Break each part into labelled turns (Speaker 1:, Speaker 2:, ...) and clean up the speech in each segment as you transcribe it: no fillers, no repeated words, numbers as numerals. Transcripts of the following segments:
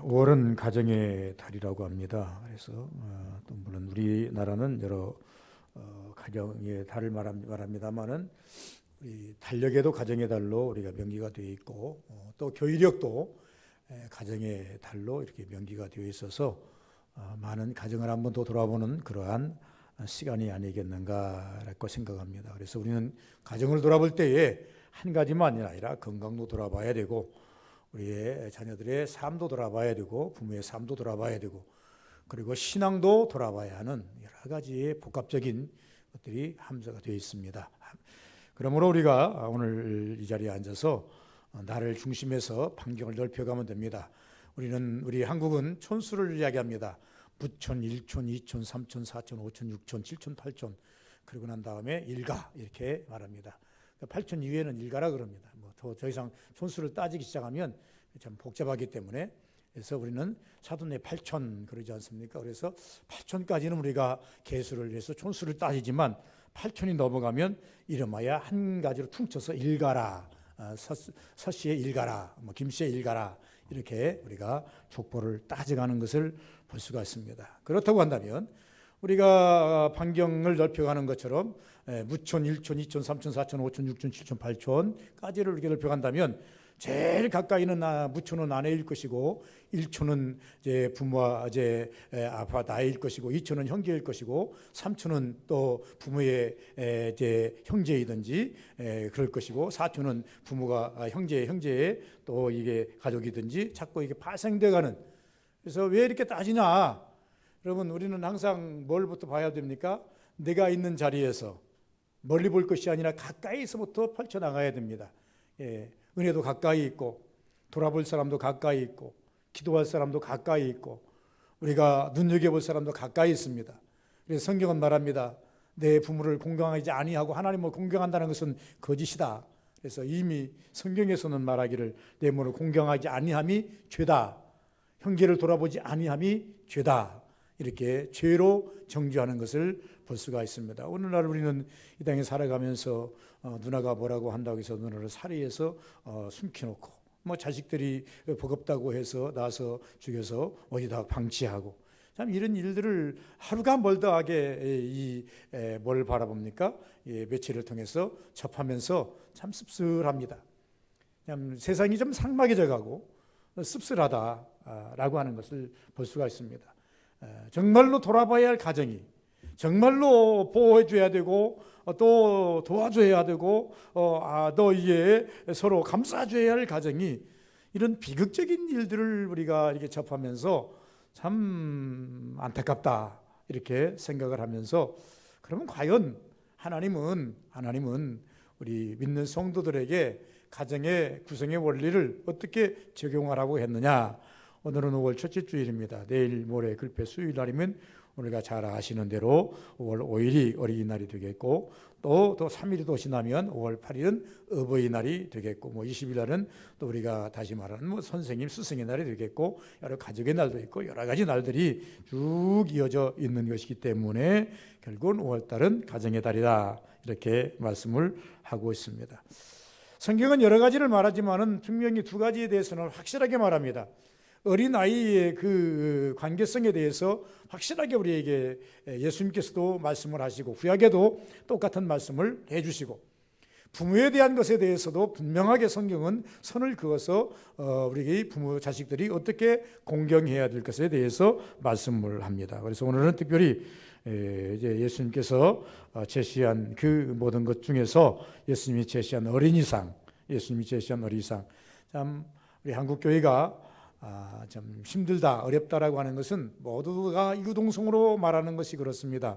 Speaker 1: 5월은 가정의 달이라고 합니다. 그래서 또 물론 우리나라는 여러 가정의 달을 말합니다만은 우리 달력에도 가정의 달로 우리가 명기가 되어 있고 또 교육력도 가정의 달로 이렇게 명기가 되어 있어서 많은 가정을 한번 더 돌아보는 그러한 시간이 아니겠는가라고 생각합니다. 그래서 우리는 가정을 돌아볼 때에 한 가지만이 아니라 건강도 돌아봐야 되고 우리의 자녀들의 삶도 돌아봐야 되고 부모의 삶도 돌아봐야 되고 그리고 신앙도 돌아봐야 하는 여러 가지의 복합적인 것들이 함수가 되어 있습니다. 그러므로 우리가 오늘 이 자리에 앉아서 나를 중심해서 반경을 넓혀가면 됩니다. 우리 한국은 촌수를 이야기합니다. 부촌, 일촌, 이촌, 삼촌, 사촌, 오촌, 육촌, 칠촌, 팔촌 그리고 난 다음에 일가 이렇게 말합니다. 8촌 이후에는 일가라 그럽니다. 더 이상 촌수를 따지기 시작하면 참 복잡하기 때문에 그래서 우리는 사돈의 8촌 그러지 않습니까? 그래서 8촌까지는 우리가 계수를 해서 촌수를 따지지만 8촌이 넘어가면 이름하여 한 가지로 퉁쳐서 일가라, 서씨의 일가라, 김씨의 일가라 이렇게 우리가 족보를 따져가는 것을 볼 수가 있습니다. 그렇다고 한다면 우리가 반경을 넓혀가는 것처럼 무촌, 일촌, 이촌, 삼촌, 사촌, 오촌, 육촌, 칠촌, 팔촌까지를 이렇게 넓혀간다면 제일 가까이는 무촌은 아내일 것이고 일촌은 이제 부모와 이제 아빠 나이일 것이고 이촌은 형제일 것이고 삼촌은 또 부모의 이제 형제이든지 그럴 것이고 사촌은 부모가 형제의 또 이게 가족이든지 자꾸 이게 파생돼가는 그래서 왜 이렇게 따지냐? 여러분 우리는 항상 뭘부터 봐야 됩니까? 내가 있는 자리에서 멀리 볼 것이 아니라 가까이서부터 펼쳐나가야 됩니다. 은혜도 가까이 있고 돌아볼 사람도 가까이 있고 기도할 사람도 가까이 있고 우리가 눈여겨볼 사람도 가까이 있습니다. 그래서 성경은 말합니다. 내 부모를 공경하지 아니하고 하나님을 공경한다는 것은 거짓이다. 그래서 이미 성경에서는 말하기를 내 부모를 공경하지 아니함이 죄다. 형제를 돌아보지 아니함이 죄다. 이렇게 죄로 정죄하는 것을 볼 수가 있습니다. 오늘날 우리는 이 땅에 살아가면서 누나가 뭐라고 한다고 해서 누나를 살해해서 숨겨놓고 자식들이 버겁다고 해서 나서 죽여서 어디다 방치하고 참 이런 일들을 하루가 멀다하게 뭘 바라봅니까? 매체를 통해서 접하면서 참 씁쓸합니다. 참 세상이 좀 삭막해져가고 씁쓸하다라고 하는 것을 볼 수가 있습니다. 정말로 돌아봐야 할 가정이 정말로 보호해줘야 되고 또 도와줘야 되고 또 이게 서로 감싸줘야 할 가정이 이런 비극적인 일들을 우리가 이렇게 접하면서 참 안타깝다 이렇게 생각을 하면서 그러면 과연 하나님은 우리 믿는 성도들에게 가정의 구성의 원리를 어떻게 적용하라고 했느냐? 오늘은 5월 첫째 주일입니다. 내일 모레 글패 수요일 날이면 우리가 잘 아시는 대로 5월 5일이 어린이날이 되겠고 또 3일이 더 지나면 5월 8일은 어버이날이 되겠고 20일 날은 또 우리가 다시 말하는 선생님 스승의 날이 되겠고 여러 가족의 날도 있고 여러 가지 날들이 쭉 이어져 있는 것이기 때문에 결국은 5월 달은 가정의 달이다 이렇게 말씀을 하고 있습니다. 성경은 여러 가지를 말하지만은 분명히 두 가지에 대해서는 확실하게 말합니다. 어린아이의 그 관계성에 대해서 확실하게 우리에게 예수님께서도 말씀을 하시고 구약에도 똑같은 말씀을 해주시고 부모에 대한 것에 대해서도 분명하게 성경은 선을 그어서 우리 부모 자식들이 어떻게 공경해야 될 것에 대해서 말씀을 합니다. 그래서 오늘은 특별히 이제 예수님께서 제시한 그 모든 것 중에서 예수님이 제시한 어린이상 참 우리 한국 교회가 좀 힘들다, 어렵다라고 하는 것은 모두가 유동성으로 말하는 것이 그렇습니다.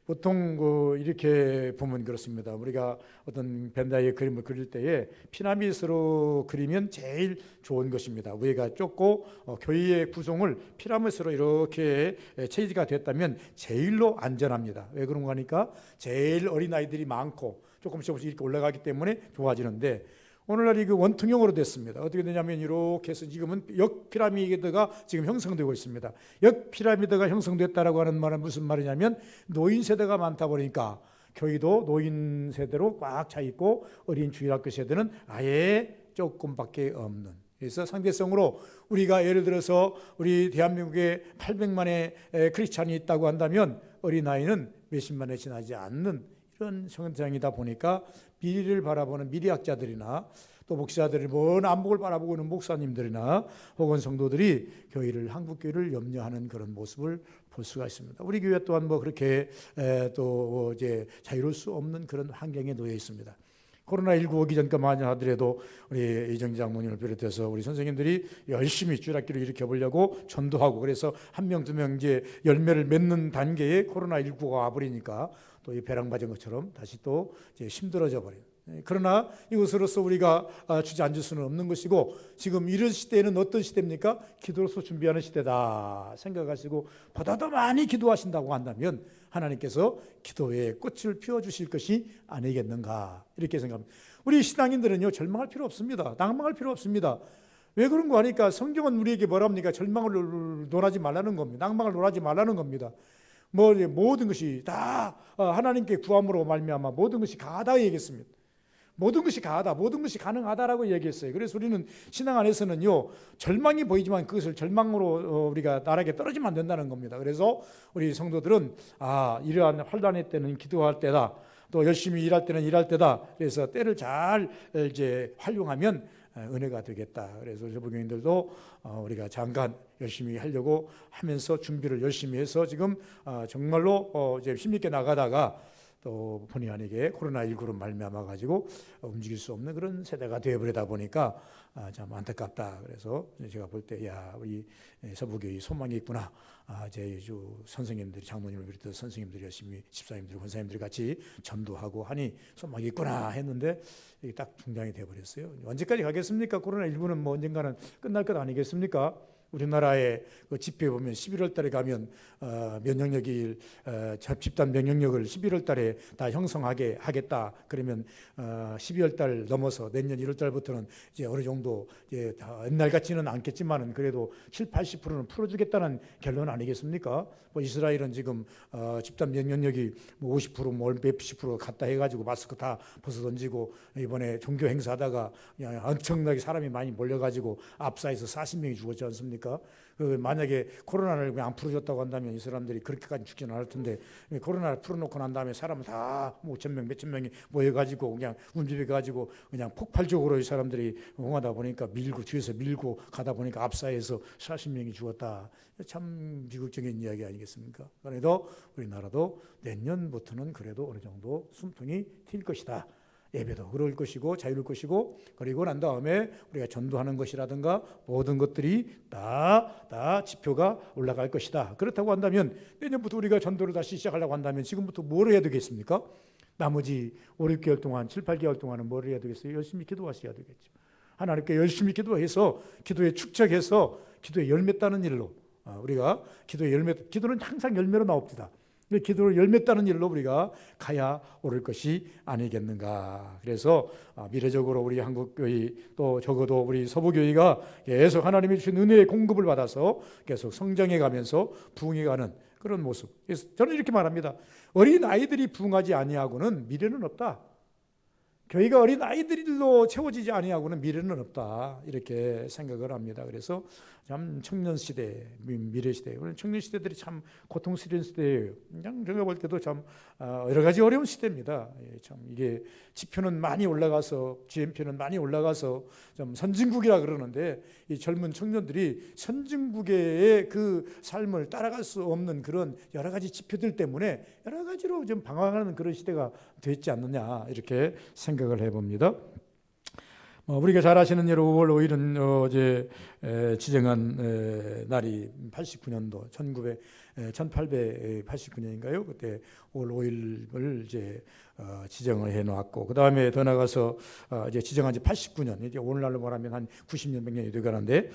Speaker 1: 보통 이렇게 보면 그렇습니다. 우리가 어떤 벤다이의 그림을 그릴 때에 피라미드로 그리면 제일 좋은 것입니다. 위에가 좁고 교회의 구성을 피라미드로 이렇게 체지가 됐다면 제일로 안전합니다. 왜 그런가 하니까 제일 어린 아이들이 많고 조금씩 이렇게 올라가기 때문에 좋아지는데 오늘날 이게 원통형으로 됐습니다. 어떻게 되냐면 이렇게 해서 지금은 역피라미드가 지금 형성되고 있습니다. 역피라미드가 형성됐다라고 하는 말은 무슨 말이냐면 노인 세대가 많다 보니까 교회도 노인 세대로 꽉 차 있고 어린 주일학교 세대는 아예 조금밖에 없는 그래서 상대성으로 우리가 예를 들어서 우리 대한민국에 800만의 크리스찬이 있다고 한다면 어린아이는 몇십만에 지나지 않는 이런 성장이다 보니까 미래를 바라보는 미래학자들이나 또 목사들이 먼 안목을 바라보고 있는 목사님들이나 혹은 성도들이 한국교회를 염려하는 그런 모습을 볼 수가 있습니다. 우리 교회 또한 그렇게 또 이제 자유로울 수 없는 그런 환경에 놓여 있습니다. 코로나19 오기 전까만 하더라도 우리 이정지 장모님을 비롯해서 우리 선생님들이 열심히 주일학교를 일으켜보려고 전도하고, 그래서 한 명, 두 명 이제 열매를 맺는 단계에 코로나19가 와버리니까 또 이 배랑 맞은 것처럼 다시 또 이제 힘들어져 버려요. 그러나 이것으로서 우리가 주저앉을 수는 없는 것이고, 지금 이런 시대에는 어떤 시대입니까? 기도로서 준비하는 시대다 생각하시고 보다 더 많이 기도하신다고 한다면 하나님께서 기도의 꽃을 피워주실 것이 아니겠는가, 이렇게 생각합니다. 우리 신앙인들은요, 절망할 필요 없습니다. 낭망할 필요 없습니다. 왜 그런 거 하니까 성경은 우리에게 뭐랍니까? 절망을 논하지 말라는 겁니다. 낭망을 논하지 말라는 겁니다. 모든 것이 다 하나님께 구함으로 말미암아 모든 것이 가하다 얘기했습니다. 모든 것이 가하다, 모든 것이 가능하다라고 얘기했어요. 그래서 우리는 신앙 안에서는요, 절망이 보이지만 그것을 절망으로 우리가 나락에 떨어지면 안 된다는 겁니다. 그래서 우리 성도들은 이러한 환난의 때는 기도할 때다, 또 열심히 일할 때는 일할 때다. 그래서 때를 잘 이제 활용하면 은혜가 되겠다. 그래서 우리 서부교인들도 우리가 잠깐 열심히 하려고 하면서 준비를 열심히 해서 지금 정말로 이제 힘있게 나가다가 또 본의 아니게 코로나19로 말미암아 가지고 움직일 수 없는 그런 세대가 되어버리다 보니까 참 안타깝다. 그래서 제가 볼 때 우리 서부교회 소망이 있구나. 제 선생님들이, 장모님을 비롯해서 선생님들이 열심히, 집사님들, 권사님들이 같이 전도하고 하니 소망이 있구나 했는데 이게 딱 중단이 되어버렸어요. 언제까지 가겠습니까? 코로나19는 언젠가는 끝날 것 아니겠습니까? 우리나라의 그 집회에 보면 11월 달에 가면 면역력이 집단 면역력을 11월 달에 다 형성하게 하겠다. 그러면 12월 달 넘어서 내년 1월 달부터는 이제 어느 정도 이제 다 옛날 같지는 않겠지만은 그래도 70-80%는 풀어주겠다는 결론 아니겠습니까? 이스라엘은 지금 집단 면역력이 50% 몇십 프로 갔다 해가지고 마스크 다 벗어 던지고, 이번에 종교 행사하다가 그냥 엄청나게 사람이 많이 몰려가지고 압사해서 40명이 죽었지 않습니까? 만약에 코로나를 그냥 안 풀어줬다고 한다면 이 사람들이 그렇게까지 죽지는 않을 텐데, 코로나를 풀어놓고 난 다음에 사람을 다 5,000명, 몇천 명이 모여가지고 그냥 운집해가지고 그냥 폭발적으로 이 사람들이 응하다 보니까 뒤에서 밀고 가다 보니까 압사해서 40명이 죽었다. 참 비극적인 이야기 아니겠습니까? 그래도 우리나라도 내년부터는 그래도 어느 정도 숨통이 튈 것이다. 예배도 그럴 것이고 자유로울 것이고, 그리고 난 다음에 우리가 전도하는 것이라든가 모든 것들이 다 지표가 올라갈 것이다. 그렇다고 한다면 내년부터 우리가 전도를 다시 시작하려고 한다면 지금부터 뭘 해야 되겠습니까? 나머지 5, 6개월 동안, 7, 8개월 동안은 뭘 해야 되겠어요? 열심히 기도하셔야 되겠죠. 하나님께 열심히 기도해서, 기도에 축적해서 기도에 열매 따는 일로, 우리가 기도는 항상 열매로 나옵니다. 기도를 열매 따는 일로 우리가 가야 옳을 것이 아니겠는가. 그래서 미래적으로 우리 한국교회, 또 적어도 우리 서부교회가 계속 하나님이 주신 은혜의 공급을 받아서 계속 성장해 가면서 부흥해 가는 그런 모습. 그래서 저는 이렇게 말합니다. 어린 아이들이 부흥하지 아니하고는 미래는 없다. 교회가 어린 아이들로 채워지지 아니하고는 미래는 없다, 이렇게 생각을 합니다. 그래서 참 청년 시대, 미래 시대, 청년 시대들이 참 고통스러운 시대예요. 그냥 제가 볼 때도 참 여러 가지 어려운 시대입니다. 참 이게 지표는 많이 올라가서, GNP는 많이 올라가서 좀 선진국이라 그러는데, 이 젊은 청년들이 선진국의 그 삶을 따라갈 수 없는 그런 여러 가지 지표들 때문에 여러 가지로 좀 방황하는 그런 시대가 됐지 않느냐, 이렇게 생각을 해봅니다. 우리가 잘 아시는 대로 5월 5일은 어제 지정한 날이 89년도 1889년인가요? 그때 5월 5일을 이제 지정을 해놓았고, 그 다음에 더 나가서 이제 지정한 지 89년, 이제 오늘날로 말하면 한 90년, 100년이 되가는데,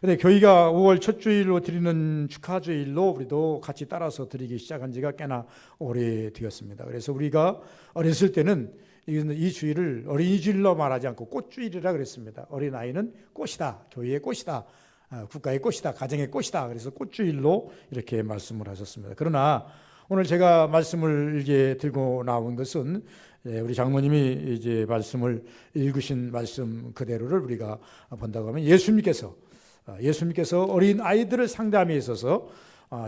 Speaker 1: 근데 교회가 5월 첫 주일로 드리는 축하 주일로 우리도 같이 따라서 드리기 시작한 지가 꽤나 오래되었습니다. 그래서 우리가 어렸을 때는 이 주일을 어린이 주일로 말하지 않고 꽃주일이라 그랬습니다. 어린아이는 꽃이다, 교회의 꽃이다, 국가의 꽃이다, 가정의 꽃이다. 그래서 꽃주일로 이렇게 말씀을 하셨습니다. 그러나 오늘 제가 말씀을 이제 들고 나온 것은 우리 장모님이 이제 말씀을 읽으신 말씀 그대로를 우리가 본다고 하면 예수님께서 어린 아이들을 상대함에 있어서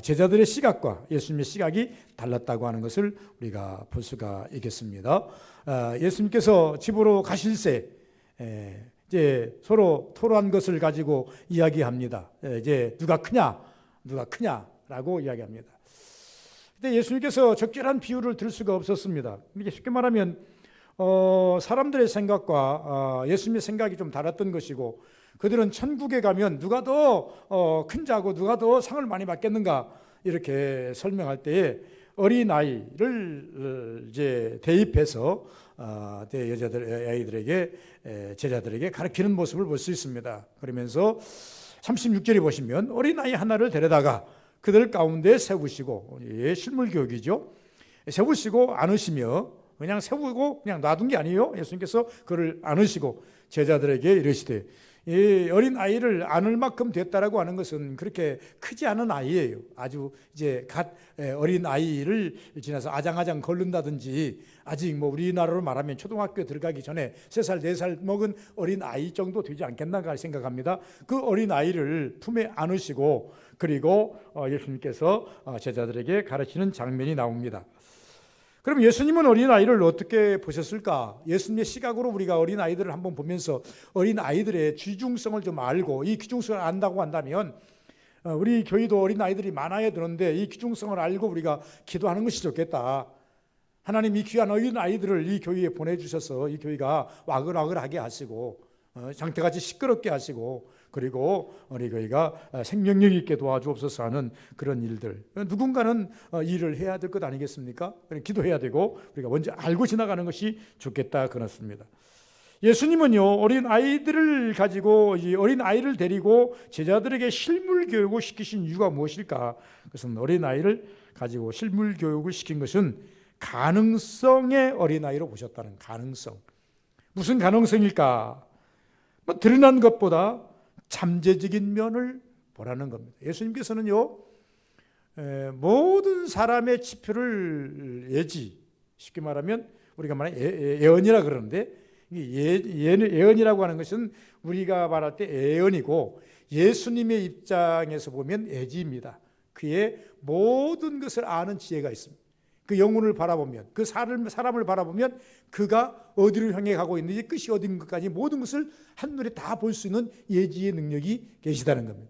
Speaker 1: 제자들의 시각과 예수님의 시각이 달랐다고 하는 것을 우리가 볼 수가 있겠습니다. 예수님께서 집으로 가실새 이제 서로 토로한 것을 가지고 이야기합니다. 이제 누가 크냐라고 이야기합니다. 근데 예수님께서 적절한 비유를 들 수가 없었습니다. 이게 쉽게 말하면 사람들의 생각과 예수님의 생각이 좀 달랐던 것이고, 그들은 천국에 가면 누가 더 큰 자고 누가 더 상을 많이 받겠는가 이렇게 설명할 때에 어린 아이를 이제 대입해서 제자들에게 가르치는 모습을 볼 수 있습니다. 그러면서 36절에 보시면 어린 아이 하나를 데려다가 그들 가운데 세우시고, 실물 교육이죠. 세우시고 안으시며, 그냥 세우고 그냥 놔둔 게 아니에요. 예수님께서 그를 안으시고 제자들에게 이르시되, 이 어린 아이를 안을 만큼 됐다라고 하는 것은 그렇게 크지 않은 아이예요. 아주 이제 갓 어린 아이를 지나서 아장아장 걸른다든지, 아직 뭐 우리나라로 말하면 초등학교에 들어가기 전에 3살, 4살 먹은 어린 아이 정도 되지 않겠나 생각합니다. 그 어린 아이를 품에 안으시고, 그리고 예수님께서 제자들에게 가르치는 장면이 나옵니다. 그럼 예수님은 어린아이를 어떻게 보셨을까? 예수님의 시각으로 우리가 어린아이들을 한번 보면서 어린아이들의 귀중성을 좀 알고, 이 귀중성을 안다고 한다면 우리 교회도 어린아이들이 많아야 되는데 이 귀중성을 알고 우리가 기도하는 것이 좋겠다. 하나님 이 귀한 어린아이들을 이 교회에 보내주셔서 이 교회가 와글와글하게 하시고 장태같이 시끄럽게 하시고, 그리고 우리 교회가 생명력 있게 도와주옵소서 하는 그런 일들, 누군가는 일을 해야 될 것 아니겠습니까? 기도해야 되고 우리가 먼저 알고 지나가는 것이 좋겠다 그렇습니다. 예수님은요, 어린 아이들을 가지고, 어린 아이를 데리고 제자들에게 실물 교육을 시키신 이유가 무엇일까? 그것은 어린 아이를 가지고 실물 교육을 시킨 것은 가능성의 어린 아이로 보셨다는 가능성. 무슨 가능성일까? 드러난 것보다 잠재적인 면을 보라는 겁니다. 예수님께서는요, 모든 사람의 지표를 쉽게 말하면 우리가 말하는 예언이라 그러는데, 예언이라고 하는 것은 우리가 말할 때 예언이고, 예수님의 입장에서 보면 예지입니다. 그의 모든 것을 아는 지혜가 있습니다. 그 영혼을 바라보면, 그 사람을 바라보면 그가 어디를 향해 가고 있는지, 끝이 어딘가까지 모든 것을 한눈에 다 볼 수 있는 예지의 능력이 계시다는 겁니다.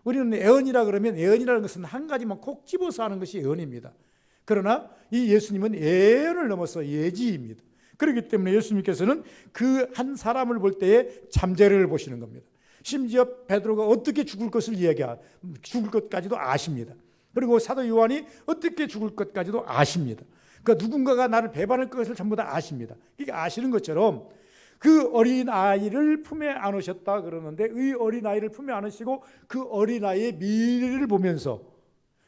Speaker 1: 우리는 예언이라 그러면, 예언이라는 것은 한 가지만 콕 집어서 하는 것이 예언입니다. 그러나 이 예수님은 예언을 넘어서 예지입니다. 그렇기 때문에 예수님께서는 그 한 사람을 볼 때에 잠재력을 보시는 겁니다. 심지어 베드로가 어떻게 죽을 것까지도 아십니다. 그리고 사도 요한이 어떻게 죽을 것까지도 아십니다. 그러니까 누군가가 나를 배반할 것을 전부 다 아십니다. 그러니까 아시는 것처럼 그 어린아이를 품에 안으셨다 그러는데, 이 어린아이를 품에 안으시고 그 어린아이의 미래를 보면서,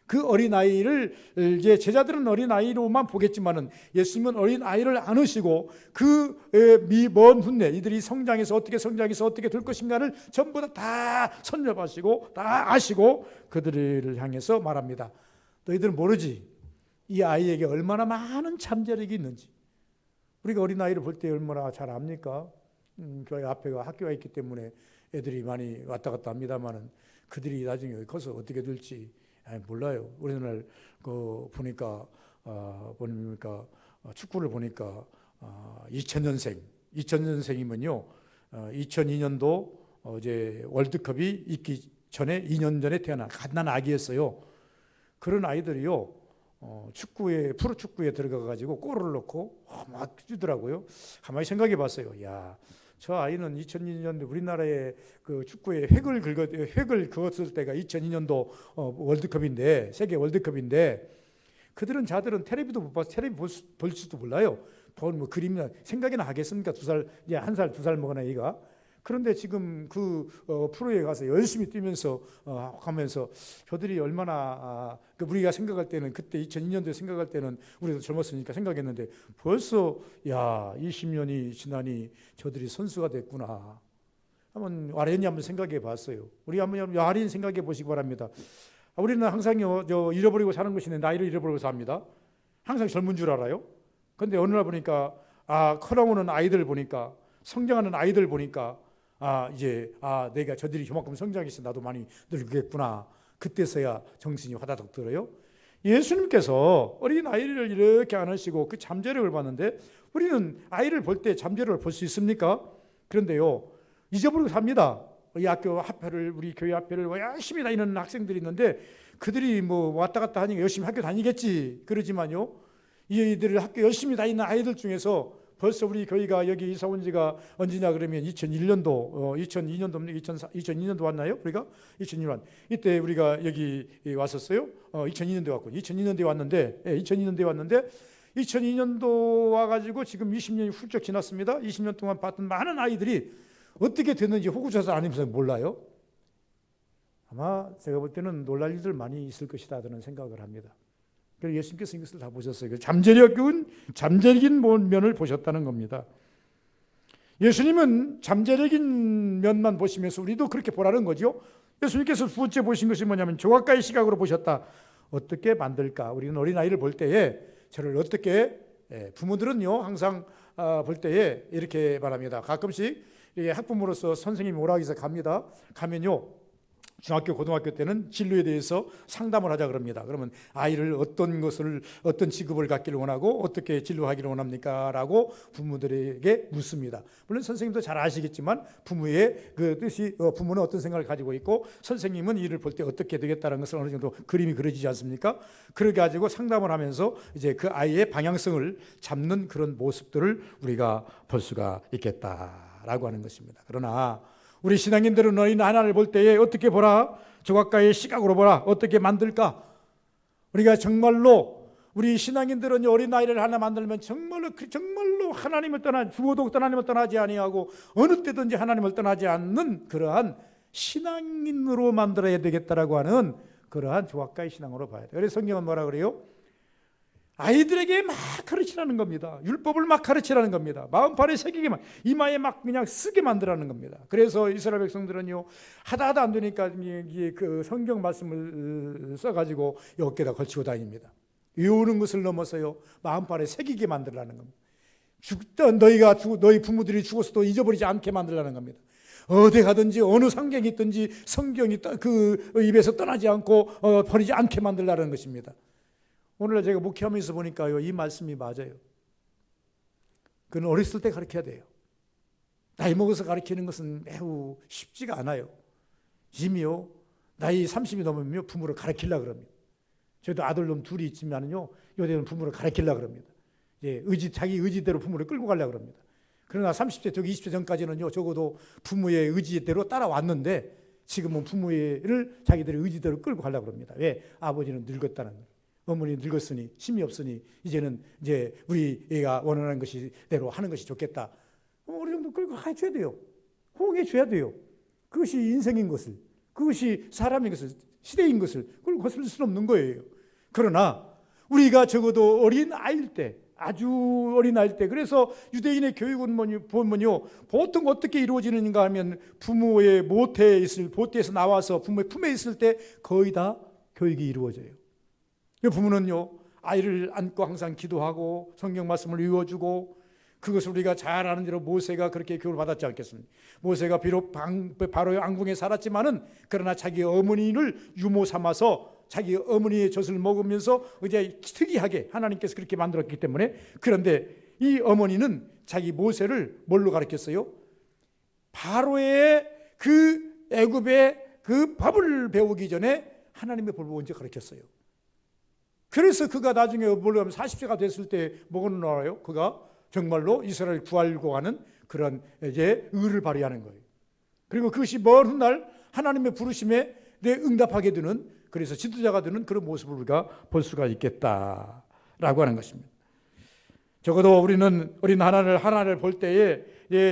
Speaker 1: 그 어린아이를 이제 제자들은 어린아이로만 보겠지만은 예수님은 어린아이를 안으시고 그 먼 훗내 이들이 성장해서 어떻게 될 것인가를 전부 다 선접하시고 다 아시고 그들을 향해서 말합니다. 너희들은 모르지 이 아이에게 얼마나 많은 잠재력이 있는지. 우리가 어린아이를 볼 때 얼마나 잘 압니까? 교회 앞에가 학교가 있기 때문에 애들이 많이 왔다 갔다 합니다만은 그들이 나중에 커서 어떻게 될지 몰라요. 우리날 보니까 축구를 보니까 2000년생이면요, 2002년도 이제 월드컵이 있기 전에 2년 전에 태어난 갓난 아기였어요. 그런 아이들이요, 프로 축구에 들어가 가지고 골을 넣고 막 뛰더라고요. 가만히 생각해 봤어요. 야, 저 아이는 2002년도 우리나라의 그 축구에 획을 그었을 때가 2002년도 월드컵인데, 세계 월드컵인데, 자들은 텔레비도 못 봐서 텔레비 볼지도 몰라요. 뭐 그림이나 생각이나 하겠습니까? 1살, 2살 먹은 아이가. 그런데 지금 그 프로에 가서 열심히 뛰면서 하면서 저들이 얼마나 우리가 생각할 때는, 그때 2002년도에 생각할 때는 우리도 젊었으니까 생각했는데, 벌써 20년이 지나니 저들이 선수가 됐구나. 한번 아련히 한번 생각해 봤어요. 우리 한번 아련히 생각해 보시기 바랍니다. 우리는 항상요, 잃어버리고 사는 것인데 나이를 잃어버리고 삽니다. 항상 젊은 줄 알아요. 그런데 어느 날 보니까 커나오는 아이들 보니까, 성장하는 아이들 보니까 이제 내가 저들이 저만큼 성장해서 나도 많이 늙겠구나. 그때서야 정신이 화다닥 들어요. 예수님께서 어린 아이를 이렇게 안으시고 그 잠재력을 봤는데, 우리는 아이를 볼 때 잠재력을 볼 수 있습니까? 그런데요, 잊어버리고 삽니다. 이 학교 합회를, 우리 교회 합회를 열심히 다니는 학생들이 있는데, 그들이 뭐 왔다 갔다 하니까 열심히 학교 다니겠지. 그러지만요, 이들 학교 열심히 다니는 아이들 중에서 벌써 우리 교회가 여기 이사 온 지가 언제냐 그러면 2001년도, 2002년도 왔나요? 우리가 2002년 이때 우리가 여기 왔었어요. 2002년도에 왔고, 2002년도에 왔는데, 2002년도에 왔는데 2002년도 와가지고 지금 20년이 훌쩍 지났습니다. 20년 동안 봤던 많은 아이들이 어떻게 됐는지 호구조사 안 해서 몰라요. 아마 제가 볼 때는 놀랄 일들 많이 있을 것이다 하는 생각을 합니다. 그래서 예수님께서 이것을 다 보셨어요. 잠재력인 면을 보셨다는 겁니다. 예수님은 잠재력인 면만 보시면서 우리도 그렇게 보라는 거죠. 예수님께서 두 번째 보신 것이 뭐냐면 조각가의 시각으로 보셨다. 어떻게 만들까? 우리는 어린아이를 볼 때에 저를 어떻게, 부모들은요 항상 볼 때에 이렇게 말합니다. 가끔씩 학부모로서 선생님이 오라고 해서 갑니다. 가면요, 중학교, 고등학교 때는 진로에 대해서 상담을 하자 그럽니다. 그러면 아이를 어떤 직업을 갖기를 원하고 어떻게 진로하기를 원합니까? 라고 부모들에게 묻습니다. 물론 선생님도 잘 아시겠지만 부모의 그 뜻이, 부모는 어떤 생각을 가지고 있고 선생님은 이를 볼 때 어떻게 되겠다는 것을 어느 정도 그림이 그려지지 않습니까? 그래 가지고 상담을 하면서 이제 그 아이의 방향성을 잡는 그런 모습들을 우리가 볼 수가 있겠다라고 하는 것입니다. 그러나 우리 신앙인들은 어린 하나를 볼 때에 어떻게 보라? 조각가의 시각으로 보라. 어떻게 만들까? 우리가 정말로 우리 신앙인들은 어린 아이를 하나 만들면 정말로 하나님을 죽어도 하나님을 떠나지 아니하고 어느 때든지 하나님을 떠나지 않는 그러한 신앙인으로 만들어야 되겠다라고 하는 그러한 조각가의 신앙으로 봐야 돼요. 그래서 성경은 뭐라 그래요? 아이들에게 막 가르치라는 겁니다. 율법을 막 가르치라는 겁니다. 마음판에 새기게 막, 이마에 막 그냥 쓰게 만들라는 겁니다. 그래서 이스라엘 백성들은요, 하다 안 되니까 그 성경 말씀을 써가지고 어깨에다 걸치고 다닙니다. 외우는 것을 넘어서요, 마음판에 새기게 만들라는 겁니다. 너희 부모들이 죽었어도 잊어버리지 않게 만들라는 겁니다. 어디 가든지 어느 상경이 있든지 성경이 그 입에서 떠나지 않고 버리지 않게 만들라는 것입니다. 오늘날 제가 목회하면서 보니까요, 이 말씀이 맞아요. 그건 어렸을 때 가르쳐야 돼요. 나이 먹어서 가르치는 것은 매우 쉽지가 않아요. 이미요, 나이 30이 넘으면 부모를 가르치려고 그럽니다. 저도 아들놈 둘이 있지만요, 요새는 부모를 가르치려고 그럽니다. 자기 의지대로 부모를 끌고 가려고 그럽니다. 그러나 30대, 20대 전까지는요, 적어도 부모의 의지대로 따라왔는데, 지금은 부모를 자기들의 의지대로 끌고 가려고 그럽니다. 왜? 아버지는 늙었다는 거예요. 어머니 늙었으니, 힘이 없으니 이제는 우리 애가 원하는 것대로 하는 것이 좋겠다. 어느 정도 끌고 가줘야 돼요. 호응해 줘야 돼요. 그것이 인생인 것을, 그것이 사람인 것을, 시대인 것을 끌고 거슬릴 수는 없는 거예요. 그러나 우리가 적어도 어린 아이일 때, 아주 어린 아이일 때, 그래서 유대인의 교육은 보면요, 보통 어떻게 이루어지는가 하면 부모의 보태에서 나와서 부모의 품에 있을 때 거의 다 교육이 이루어져요. 부모는요, 아이를 안고 항상 기도하고 성경 말씀을 외워주고, 그것을 우리가 잘 아는 대로 모세가 그렇게 교육을 받았지 않겠습니까? 모세가 비록 바로의 왕궁에 살았지만은, 그러나 자기 어머니를 유모 삼아서 자기 어머니의 젖을 먹으면서 이제 특이하게 하나님께서 그렇게 만들었기 때문에, 그런데 이 어머니는 자기 모세를 뭘로 가르쳤어요? 바로의 그 애굽의 그 법을 배우기 전에 하나님의 법을 먼저 가르쳤어요. 그래서 그가 나중에 40세가 됐을 때 뭐가 나와요? 그가 정말로 이스라엘 구하려고 하는 그런 이제 의를 발휘하는 거예요. 그리고 그것이 먼 훗날 하나님의 부르심에 응답하게 되는, 그래서 지도자가 되는 그런 모습을 우리가 볼 수가 있겠다라고 하는 것입니다. 적어도 우리는 어린 하나를 볼 때에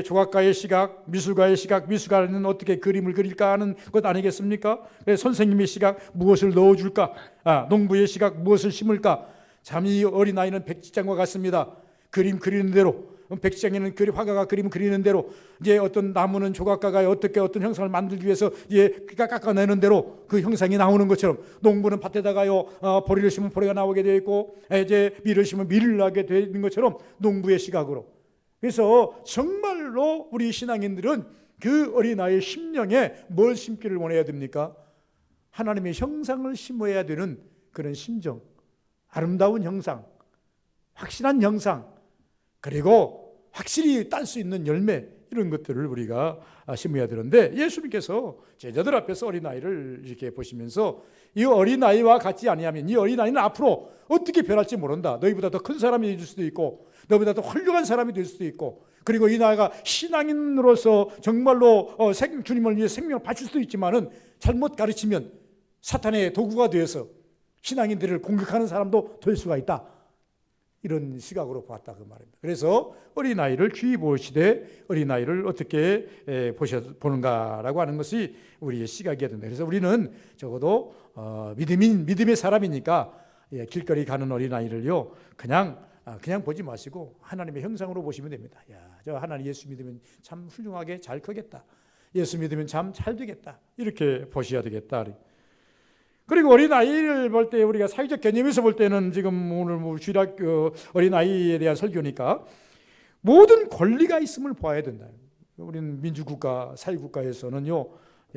Speaker 1: 조각가의 시각, 미술가의 시각, 미술가는 어떻게 그림을 그릴까 하는 것 아니겠습니까? 선생님의 시각, 무엇을 넣어줄까? 농부의 시각, 무엇을 심을까? 참 이 어린아이는 백지장과 같습니다. 그림 그리는 대로, 백지장에는 화가가 그림 그리는 대로, 이제 어떤 나무는 조각가가 어떤 형상을 만들기 위해서 깎아내는 대로 그 형상이 나오는 것처럼, 농부는 밭에다가요 보리를 심으면 보리가 나오게 되어 있고, 이제 밀을 심으면 밀을 나게 되어 있는 것처럼 농부의 시각으로, 그래서 정말로 우리 신앙인들은 그 어린아이의 심령에 뭘 심기를 원해야 됩니까? 하나님의 형상을 심어야 되는 그런 심정, 아름다운 형상, 확실한 형상, 그리고 확실히 딸 수 있는 열매, 이런 것들을 우리가 심어야 되는데, 예수님께서 제자들 앞에서 어린아이를 이렇게 보시면서 이 어린아이와 같지 아니하면 이 어린아이는 앞으로 어떻게 변할지 모른다. 너희보다 더 큰 사람이 될 수도 있고 너희보다 더 훌륭한 사람이 될 수도 있고, 그리고 이 나이가 신앙인으로서 정말로 주님을 위해 생명을 바칠 수도 있지만은 잘못 가르치면 사탄의 도구가 되어서 신앙인들을 공격하는 사람도 될 수가 있다. 이런 시각으로 보았다 그 말입니다. 그래서 어린아이를 귀히 보시되 어린아이를 어떻게 보는가라고 하는 것이 우리의 시각이어야 된다. 그래서 우리는 적어도 믿음의 사람이니까 길거리 가는 어린아이를요 그냥 보지 마시고 하나님의 형상으로 보시면 됩니다. 야, 저 하나님 예수 믿으면 참 훌륭하게 잘 크겠다. 예수 믿으면 참 잘 되겠다. 이렇게 보셔야 되겠다. 그리고 어린아이를 볼 때 우리가 사회적 개념에서 볼 때는 지금 오늘 주일학 어린아이에 대한 설교니까 모든 권리가 있음을 봐야 된다. 우리는 민주국가, 사회국가에서는요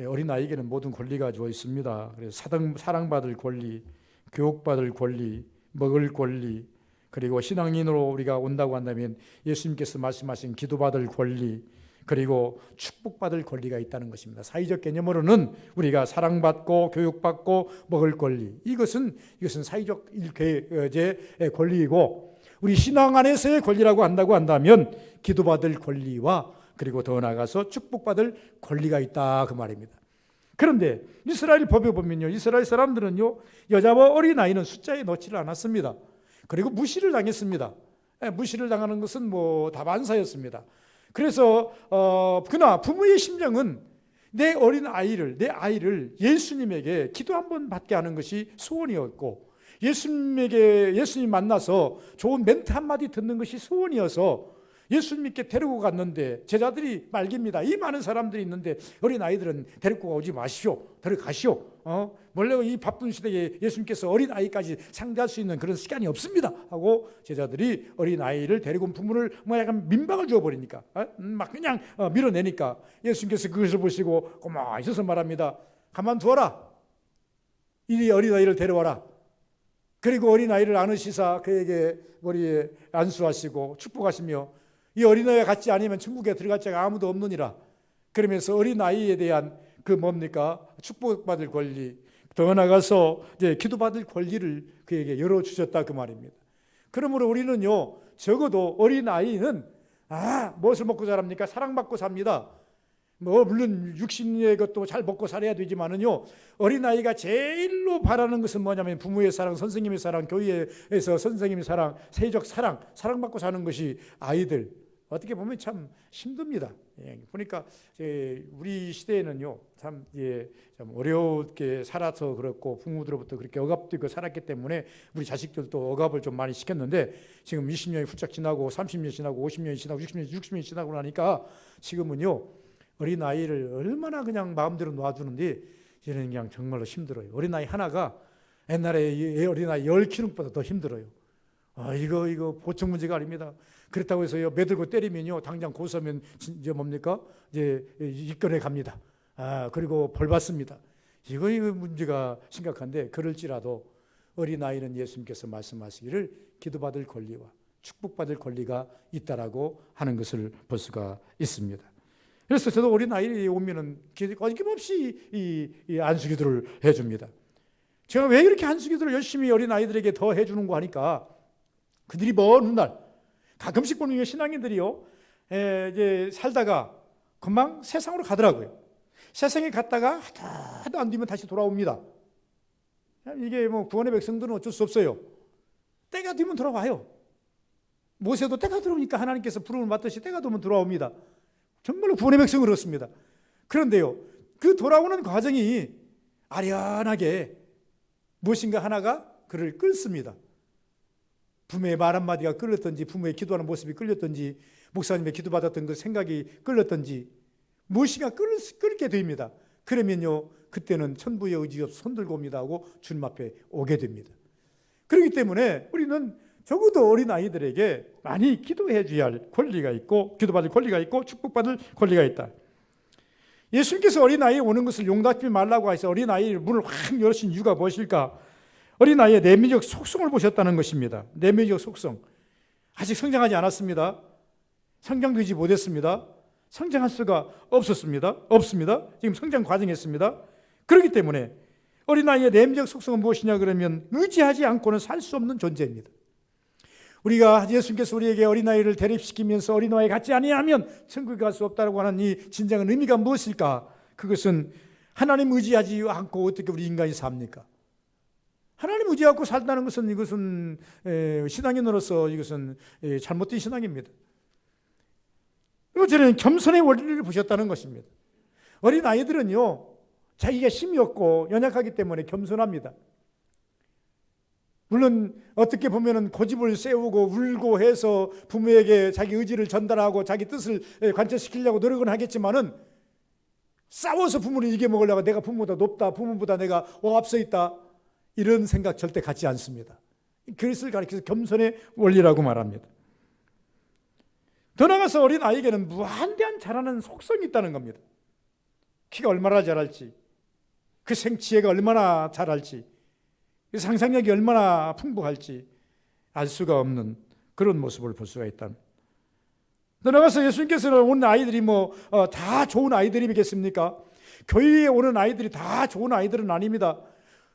Speaker 1: 어린아이에게는 모든 권리가 주어 있습니다. 그래서 사랑받을 권리, 교육받을 권리, 먹을 권리, 그리고 신앙인으로 우리가 온다고 한다면 예수님께서 말씀하신 기도받을 권리, 그리고 축복받을 권리가 있다는 것입니다. 사회적 개념으로는 우리가 사랑받고 교육받고 먹을 권리, 이것은 사회적 일체의 권리이고, 우리 신앙 안에서의 권리라고 한다고 한다면 기도받을 권리와 그리고 더 나아가서 축복받을 권리가 있다 그 말입니다. 그런데 이스라엘 법에 보면요, 이스라엘 사람들은요 여자와 어린아이는 숫자에 넣지를 않았습니다. 그리고 무시를 당했습니다. 무시를 당하는 것은 다반사였습니다. 그래서 그러나 부모의 심정은 내 아이를 예수님에게 기도 한번 받게 하는 것이 소원이었고, 예수님 만나서 좋은 멘트 한마디 듣는 것이 소원이어서 예수님께 데리고 갔는데 제자들이 말깁니다. 이 많은 사람들이 있는데 어린아이들은 데리고 오지 마시오. 데려가시오. 원래 이 바쁜 시대에 예수님께서 어린아이까지 상대할 수 있는 그런 시간이 없습니다 하고 제자들이 어린아이를 데리고 온 부모를 약간 민방을 주어버리니까 막 그냥 밀어내니까 예수님께서 그것을 보시고 고마워 있어서 말합니다. 가만두어라. 이리 어린아이를 데려와라. 그리고 어린아이를 안으시사 그에게 머리에 안수하시고 축복하시며 이 어린아이와 같지 않으면 천국에 들어갈 자가 아무도 없느니라. 그러면서 어린아이에 대한 축복받을 권리, 더 나아가서 이제 기도받을 권리를 그에게 열어주셨다 그 말입니다. 그러므로 우리는요 적어도 어린아이는 무엇을 먹고 자랍니까? 사랑받고 삽니다. 물론 육신의 것도 잘 먹고 살아야 되지만은요 어린아이가 제일로 바라는 것은 뭐냐면 부모의 사랑, 선생님의 사랑, 교회에서 선생님의 사랑, 사회적 사랑받고 사는 것이 아이들 어떻게 보면 참 힘듭니다. 보니까 우리 시대에는요 참 어렵게 살아서 그렇고 부모들로부터 그렇게 억압도 있고 살았기 때문에 우리 자식들도 억압을 좀 많이 시켰는데 지금 20년이 훌쩍 지나고 30년 지나고 50년이 지나고 60년이 지나고 나니까 지금은요 어린아이를 얼마나 그냥 마음대로 놔두는데 이제는 그냥 정말로 힘들어요. 어린아이 하나가 옛날에 어린아이 10키로보다 더 힘들어요. 이거 보통 문제가 아닙니다. 그렇다고 해서 매들고 때리면요 당장 고소하면 이제 뭡니까? 이제 입건해 갑니다. 그리고 벌 받습니다. 이거 문제가 심각한데, 그럴지라도 어린아이는 예수님께서 말씀하시기를 기도받을 권리와 축복받을 권리가 있다라고 하는 것을 볼 수가 있습니다. 그래서 저도 어린아이들이 오면은 어김없이 이 안수기도를 해줍니다. 제가 왜 이렇게 안수기도를 열심히 어린아이들에게 더 해주는가 하니까 그들이 먼 훗날 가끔씩 보는 신앙인들이요 이제 살다가 금방 세상으로 가더라고요. 세상에 갔다가 하도 안 되면 다시 돌아옵니다. 이게 구원의 백성들은 어쩔 수 없어요. 때가 되면 돌아와요. 모세도 때가 들어오니까 하나님께서 부름을 받듯이 때가 되면 돌아옵니다. 정말로 구원의 백성은 그렇습니다. 그런데요 그 돌아오는 과정이 아련하게 무엇인가 하나가 그를 끌습니다. 부모의 말 한마디가 끌렸든지, 부모의 기도하는 모습이 끌렸든지, 목사님의 기도받았던 그 생각이 끌렸든지 무엇인가 끌게 됩니다. 그러면요 그때는 천부의 의지 없어 손들고 옵니다 하고 주님 앞에 오게 됩니다. 그렇기 때문에 우리는 적어도 어린아이들에게 많이 기도해 줘야 할 권리가 있고, 기도받을 권리가 있고, 축복받을 권리가 있다. 예수님께서 어린아이에 오는 것을 용납하지 말라고 해서 어린아이의 문을 확 열으신 이유가 무엇일까? 어린아이의 내면적 속성을 보셨다는 것입니다. 내면적 속성. 아직 성장하지 않았습니다. 성장되지 못했습니다. 성장할 수가 없습니다. 지금 성장 과정에 있습니다. 그렇기 때문에 어린아이의 내면적 속성은 무엇이냐 그러면 의지하지 않고는 살 수 없는 존재입니다. 우리가 예수님께서 우리에게 어린아이를 대립시키면서 어린아이 같지 아니하면 천국에 갈 수 없다고 하는 이 진정한 의미가 무엇일까? 그것은 하나님 의지하지 않고 어떻게 우리 인간이 삽니까? 하나님 의지하고 살다는 것은 이것은 신앙인으로서 이것은 잘못된 신앙입니다. 그리고 저는 겸손의 원리를 보셨다는 것입니다. 어린아이들은요, 자기가 힘이 없고 연약하기 때문에 겸손합니다. 물론 어떻게 보면은 고집을 세우고 울고 해서 부모에게 자기 의지를 전달하고 자기 뜻을 관철시키려고 노력은 하겠지만은 싸워서 부모를 이겨먹으려고 내가 부모보다 높다, 부모보다 내가 앞서 있다, 이런 생각 절대 갖지 않습니다. 그것을 가리켜서 겸손의 원리라고 말합니다. 더 나아가서 어린아이에게는 무한대한 자라는 속성이 있다는 겁니다. 키가 얼마나 자랄지, 그 생지혜가 얼마나 자랄지, 그 상상력이 얼마나 풍부할지 알 수가 없는 그런 모습을 볼 수가 있다. 더 나아가서 예수님께서는 온 아이들이 다 좋은 아이들이겠습니까? 교회에 오는 아이들이 다 좋은 아이들은 아닙니다.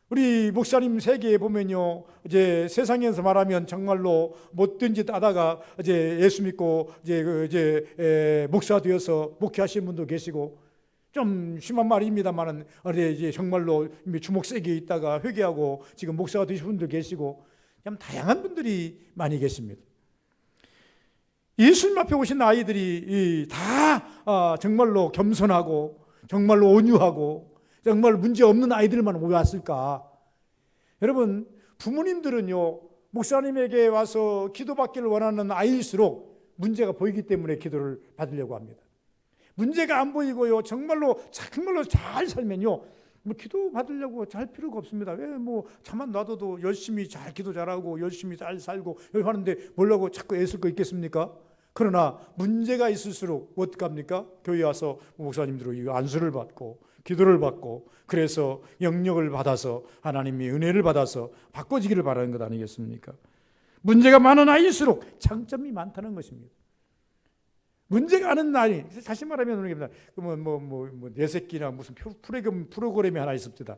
Speaker 1: 우리 목사님 세계에 보면요, 이제 세상에서 말하면 정말로 못된 짓 하다가 이제 예수 믿고 이제 목사 되어서 목회하시는 분도 계시고, 좀 심한 말입니다만은 이제 정말로 주먹 세게 있다가 회개하고 지금 목사가 되신 분들 계시고, 참 다양한 분들이 많이 계십니다. 예수님 앞에 오신 아이들이 다 정말로 겸손하고 정말로 온유하고 정말 문제 없는 아이들만 왔을까? 여러분, 부모님들은요, 목사님에게 와서 기도받기를 원하는 아이일수록 문제가 보이기 때문에 기도를 받으려고 합니다. 문제가 안 보이고요, 정말로 잘 살면요, 기도 받으려고 할 필요가 없습니다. 왜 가만 놔둬도 열심히 잘 기도 잘하고 열심히 잘 살고 하는데 뭐라고 자꾸 애쓸 거 있겠습니까? 그러나 문제가 있을수록 어떻게 합니까? 교회 와서 목사님들로 안수를 받고 기도를 받고, 그래서 영역을 받아서 하나님이 은혜를 받아서 바꿔지기를 바라는 것 아니겠습니까? 문제가 많은 아이일수록 장점이 많다는 것입니다. 문제가 많은 아이, 다시 말하면 내 새끼나 무슨 프로그램이 하나 있습니다.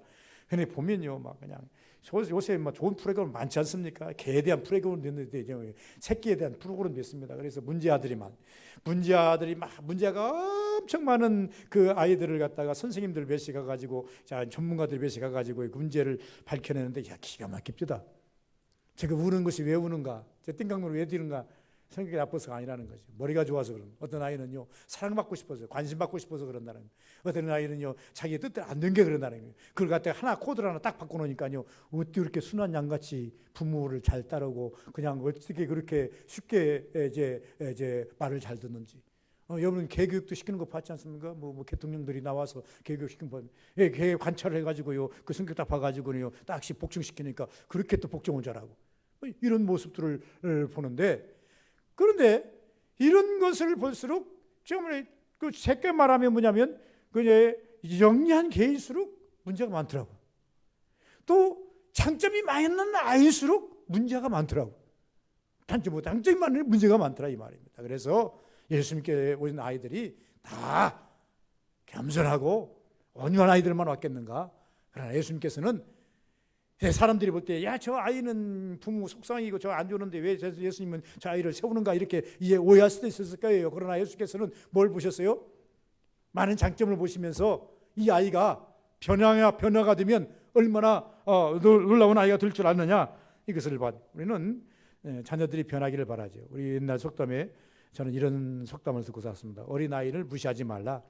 Speaker 1: 근데 보면요, 그냥 요새 좋은 프로그램 많지 않습니까? 개에 대한 프로그램 있는데 새끼에 대한 프로그램도 있습니다. 그래서 문제가 엄청 많은 그 아이들을 갖다가 선생님들 몇이 가가지고, 전문가들 몇이 가가지고 문제를 밝혀내는데, 기가 막힙니다. 제가 우는 것이 왜 우는가? 제 띵강으로 왜 뛰는가? 성격이 나빠서가 아니라는 거죠. 머리가 좋아서 그런. 어떤 아이는요, 사랑받고 싶어서, 관심받고 싶어서 그런다는 거예요. 어떤 아이는요, 자기 뜻대로 안 된 게 그런다는 거예요. 그걸 갖다가 코드를 하나 딱 바꿔놓으니까요, 어떻게 그렇게 순한 양같이 부모를 잘 따르고 그냥 어떻게 그렇게 쉽게 이제 말을 잘 듣는지. 여러분 개교육도 시키는 거 봤지 않습니까? 대통령들이 나와서 개교육 시키는 거, 개 관찰을 해가지고요, 그 성격 딱 봐가지고요, 딱씩 복종시키니까 그렇게 또 복종을 잘하고, 이런 모습들을 보는데, 그런데 이런 것을 볼수록 정말 쉽게 말하면 뭐냐면 영리한 개일수록 문제가 많더라고. 또 장점이 많은 아이일수록 문제가 많더라고. 장점이 많은 문제가 많더라 이 말입니다. 그래서 예수님께 오신 아이들이 다 겸손하고 온유한 아이들만 왔겠는가? 그러나 예수님께서는 사람들이 볼 때, 저 아이는 부모 속상이고 저 안 좋은데 왜 예수님은 저 아이를 세우는가, 이렇게 오해할 수도 있었을 거예요. 그러나 예수께서는 뭘 보셨어요? 많은 장점을 보시면서 이 아이가 변화가 되면 얼마나 놀라운 아이가 될 줄 아느냐, 이것을 우리는 자녀들이 변하기를 바라죠. 우리 옛날 속담에 저는 이런 속담을 듣고 살았습니다. 어린아이를 무시하지 말라.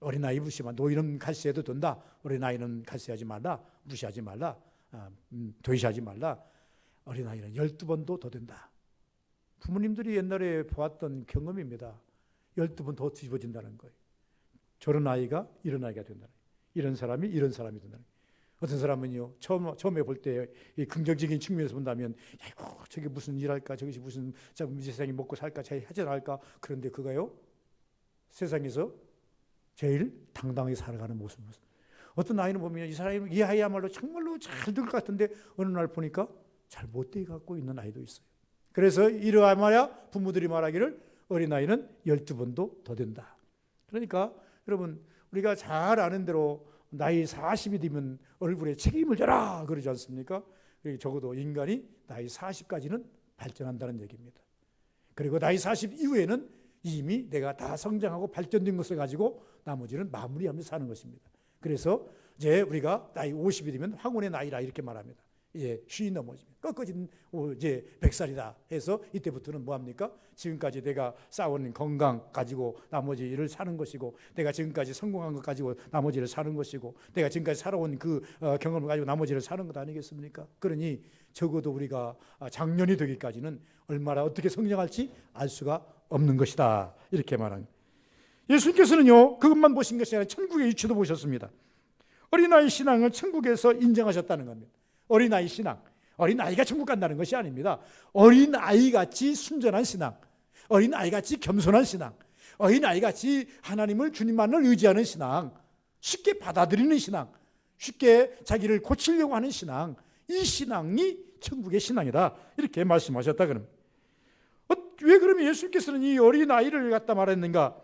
Speaker 1: 어린아이 무시하면 노인은 갈세해도 된다. 어린아이는 갈세하지 말라. 무시하지 말라. 도시하지 말라. 어린아이는 12번도 더 된다. 부모님들이 옛날에 보았던 경험입니다. 12번 더 뒤집어진다는 거예요. 저런 아이가 이런 아이가 된다는 거예요. 이런 사람이 이런 사람이 된다는 거예요. 어떤 사람은요, 처음에 볼 때 이 긍정적인 측면에서 본다면, 아이고, 저게 무슨 일할까, 저것이 무슨 세상에 먹고 살까, 잘 해결할까. 그런데 그가요, 세상에서 제일 당당하게 살아가는 모습. 어떤 아이는 보면 이 아이야말로 정말로 잘 될 것 같은데 어느 날 보니까 잘 못되게 갖고 있는 아이도 있어요. 그래서 이러하마야 부모들이 말하기를 어린아이는 12번도 더 된다. 그러니까 여러분, 우리가 잘 아는 대로 나이 40이 되면 얼굴에 책임을 져라 그러지 않습니까? 적어도 인간이 나이 40까지는 발전한다는 얘기입니다. 그리고 나이 40 이후에는 이미 내가 다 성장하고 발전된 것을 가지고 나머지는 마무리하면서 사는 것입니다. 그래서 이제 우리가 나이 50이 되면 황혼의 나이라 이렇게 말합니다. 이제 쉰이 넘어지면 꺾어진 이제 100살이다 해서 이때부터는 뭐합니까? 지금까지 내가 쌓아온 건강 가지고 나머지를 사는 것이고, 내가 지금까지 성공한 것 가지고 나머지를 사는 것이고, 내가 지금까지 살아온 그 경험을 가지고 나머지를 사는 것 아니겠습니까? 그러니 적어도 우리가 장년이 되기까지는 얼마나 어떻게 성장할지 알 수가 없는 것이다, 이렇게 말합니다. 예수님께서는요, 그것만 보신 것이 아니라 천국의 이치도 보셨습니다. 어린아이 신앙을 천국에서 인정하셨다는 겁니다. 어린아이 신앙, 어린아이가 천국 간다는 것이 아닙니다. 어린아이같이 순전한 신앙, 어린아이같이 겸손한 신앙, 어린아이같이 하나님을 주님만을 의지하는 신앙, 쉽게 받아들이는 신앙, 쉽게 자기를 고치려고 하는 신앙, 이 신앙이 천국의 신앙이다, 이렇게 말씀하셨다. 그럼 왜 그러면 예수님께서는 이 어린아이를 갖다 말했는가?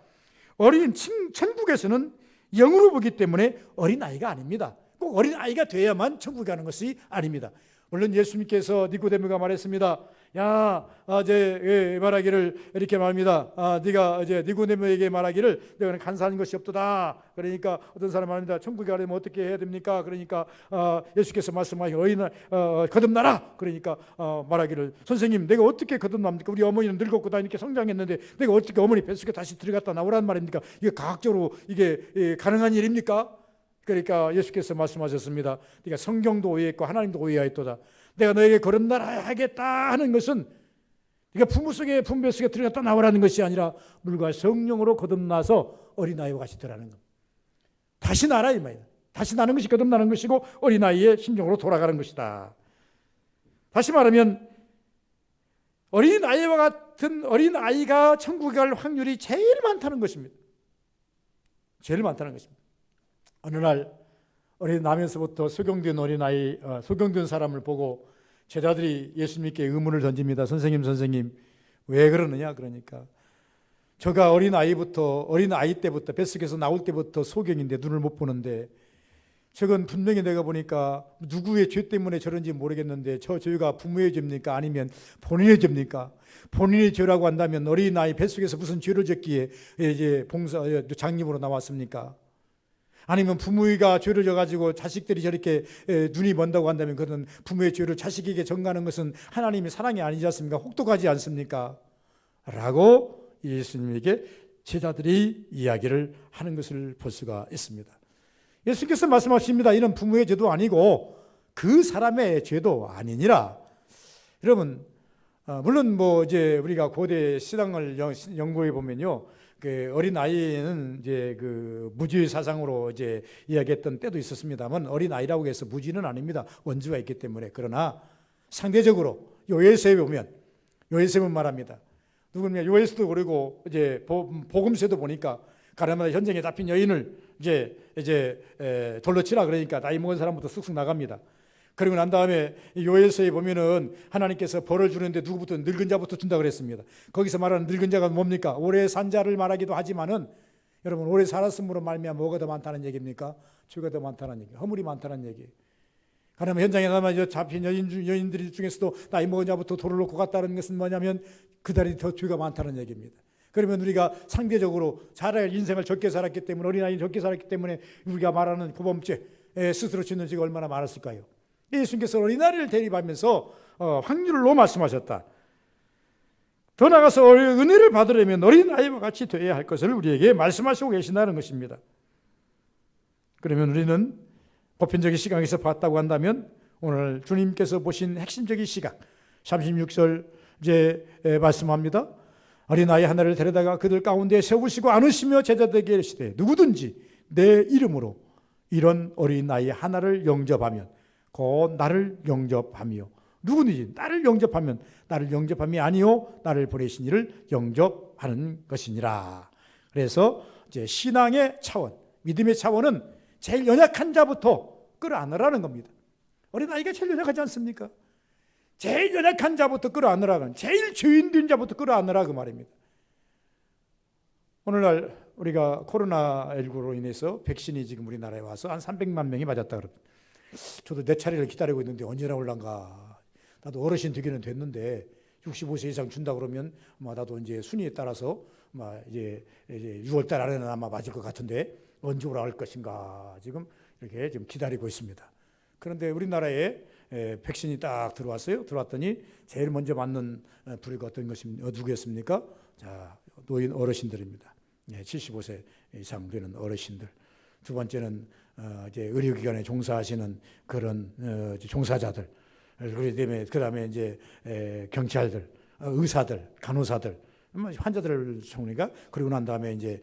Speaker 1: 천국에서는 영으로 보기 때문에 어린아이가 아닙니다. 꼭 어린아이가 돼야만 천국에 가는 것이 아닙니다. 물론 예수님께서 니고데모가 말했습니다. 야, 말하기를 이렇게 말합니다. 네가 이제 니고데모에게 말하기를 너는 간사한 것이 없도다. 그러니까 어떤 사람 말합니다. 천국에 가려면 어떻게 해야 됩니까? 그러니까 예수께서 말씀하시고 어린아이 거듭나라. 그러니까 말하기를 선생님, 내가 어떻게 거듭납니까? 우리 어머니는 늙었고 다 이렇게 성장했는데 내가 어떻게 어머니 뱃속에 다시 들어갔다 나오란 말입니까? 이게 과학적으로 이게 가능한 일입니까? 그러니까 예수께서 말씀하셨습니다. 네가 성경도 오해했고 하나님도 오해하였도다. 내가 너에게 거듭나라 하겠다 하는 것은 네가 분배 속에 들어갔다 나오라는 것이 아니라 물과 성령으로 거듭나서 어린아이와 같이 되라는 겁니다. 다시 나라 이 말이야. 다시 나는 것이 거듭나는 것이고 어린아이의 심정으로 돌아가는 것이다. 다시 말하면 어린아이와 같은 어린아이가 천국에 갈 확률이 제일 많다는 것입니다. 제일 많다는 것입니다. 어느 날 어린 나면서부터 소경된 어린아이, 소경된 사람을 보고 제자들이 예수님께 의문을 던집니다. 선생님 왜 그러느냐? 그러니까 저가 어린아이 때부터 뱃속에서 나올 때부터 소경인데 눈을 못 보는데 저건 분명히 내가 보니까 누구의 죄 때문에 저런지 모르겠는데 저 죄가 부모의 죄입니까? 아니면 본인의 죄입니까? 본인의 죄라고 한다면 어린아이 뱃속에서 무슨 죄를 졌기에 이제 장님으로 나왔습니까? 아니면 부모가 죄를 져가지고 자식들이 저렇게 눈이 먼다고 한다면 그는 부모의 죄를 자식에게 전가하는 것은 하나님의 사랑이 아니지 않습니까? 혹독하지 않습니까? 라고 예수님에게 제자들이 이야기를 하는 것을 볼 수가 있습니다. 예수께서 말씀하십니다. 이는 부모의 죄도 아니고 그 사람의 죄도 아니니라. 여러분, 물론 이제 우리가 고대 신앙을 연구해 보면요, 그 어린 아이는 이제 그 무지 사상으로 이제 이야기했던 때도 있었습니다만 어린 아이라고 해서 무지는 아닙니다. 원죄가 있기 때문에. 그러나 상대적으로 요엘서에 보면 요엘서는 말합니다. 누구냐 요엘서도 그리고 이제 복음서도 보니까 가나안 현장에 잡힌 여인을 이제 돌로 치라 그러니까 나이 먹은 사람부터 쑥쑥 나갑니다. 그리고 난 다음에 요엘서에 보면은 하나님께서 벌을 주는데 누구부터 늙은 자부터 준다 그랬습니다. 거기서 말하는 늙은 자가 뭡니까? 오래 산 자를 말하기도 하지만은 여러분 오래 살았음으로 말미암아 뭐가 더 많다는 얘기입니까? 죄가 더 많다는 얘기, 허물이 많다는 얘기. 가나안 현장에 남아 잡힌 여인들 중에서도 나이 먹은 자부터 돌을 놓고 갔다는 것은 뭐냐면 그들이 더 죄가 많다는 얘기입니다. 그러면 우리가 상대적으로 살아야 인생을 적게 살았기 때문에 어린아이 적게 살았기 때문에 우리가 말하는 고범죄 스스로 짓는 죄가 얼마나 많았을까요? 예수님께서 어린아이를 대립하면서 확률로 말씀하셨다. 더 나아가서 은혜를 받으려면 어린아이와 같이 되어야 할 것을 우리에게 말씀하시고 계신다는 것입니다. 그러면 우리는 보편적인 시각에서 봤다고 한다면 오늘 주님께서 보신 핵심적인 시각 36절 이제 말씀합니다. 어린아이 하나를 데려다가 그들 가운데 세우시고 안으시며 제자들에게 이르시되 누구든지 내 이름으로 이런 어린아이 하나를 영접하면 곧 나를 영접하며, 누구든지 나를 영접하면 나를 영접함이 아니요 나를 보내신 이를 영접하는 것이니라. 그래서 이제 신앙의 차원, 믿음의 차원은 제일 연약한 자부터 끌어안으라는 겁니다. 어린아이가 제일 연약하지 않습니까? 제일 연약한 자부터 끌어안으라는, 제일 죄인된 자부터 끌어안으라 그 말입니다. 오늘날 우리가 코로나19로 인해서 백신이 지금 우리나라에 와서 한 300만 명이 맞았다 그럽니다. 저도 내 차례를 기다리고 있는데 언제나 올란가. 나도 어르신 되기는 됐는데 65세 이상 준다 그러면 나도 이제 순위에 따라서 이제 6월 달 안에는 아마 맞을 것 같은데 언제 오라 할 것인가 지금 이렇게 지금 기다리고 있습니다. 그런데 우리나라에 백신이 딱 들어왔어요. 들어왔더니 제일 먼저 맞는 부류가 어떤 것입니까? 누구였습니까? 자, 노인 어르신들입니다. 75세 이상 되는 어르신들. 두 번째는 이제 의료기관에 종사하시는 그런 종사자들. 그다음에 이제 경찰들, 의사들, 간호사들, 환자들 총리가, 그리고 난 다음에 이제